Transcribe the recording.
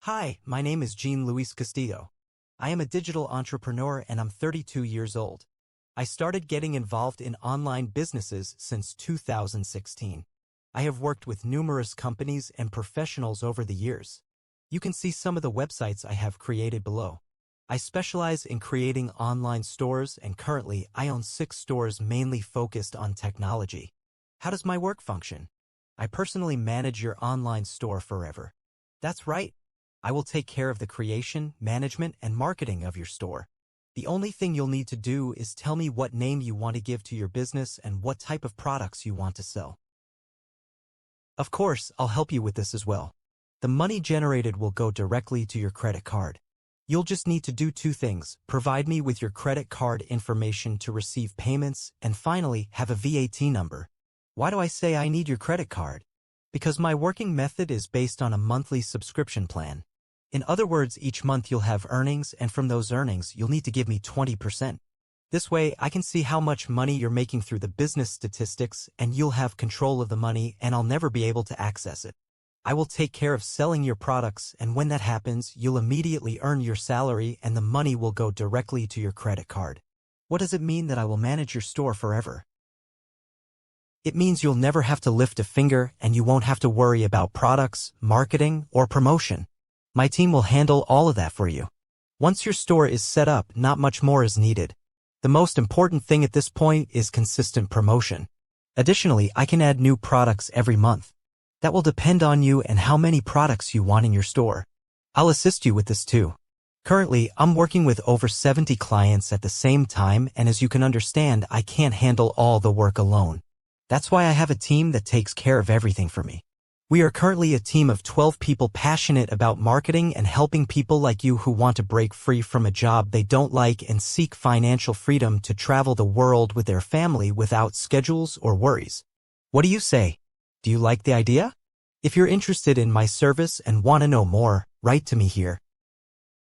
Hi, my name is Jean Luis Castillo. I am a digital entrepreneur and I'm 32 years old. I started getting involved in online businesses since 2016. I have worked with numerous companies and professionals over the years. You can see some of the websites I have created below. I specialize in creating online stores and currently I own 6 stores mainly focused on technology. How does my work function? I personally manage your online store forever. That's right. I will take care of the creation, management, and marketing of your store. The only thing you'll need to do is tell me what name you want to give to your business and what type of products you want to sell. Of course, I'll help you with this as well. The money generated will go directly to your credit card. You'll just need to do 2 things: provide me with your credit card information to receive payments, and finally, have a VAT number. Why do I say I need your credit card? Because my working method is based on a monthly subscription plan. In other words, each month you'll have earnings, and from those earnings, you'll need to give me 20%. This way, I can see how much money you're making through the business statistics, and you'll have control of the money, and I'll never be able to access it. I will take care of selling your products, and when that happens, you'll immediately earn your salary, and the money will go directly to your credit card. What does it mean that I will manage your store forever? It means you'll never have to lift a finger, and you won't have to worry about products, marketing, or promotion. My team will handle all of that for you. Once your store is set up, not much more is needed. The most important thing at this point is consistent promotion. Additionally, I can add new products every month. That will depend on you and how many products you want in your store. I'll assist you with this too. Currently, I'm working with over 70 clients at the same time, and as you can understand, I can't handle all the work alone. That's why I have a team that takes care of everything for me. We are currently a team of 12 people passionate about marketing and helping people like you who want to break free from a job they don't like and seek financial freedom to travel the world with their family without schedules or worries. What do you say? Do you like the idea? If you're interested in my service and want to know more, write to me here.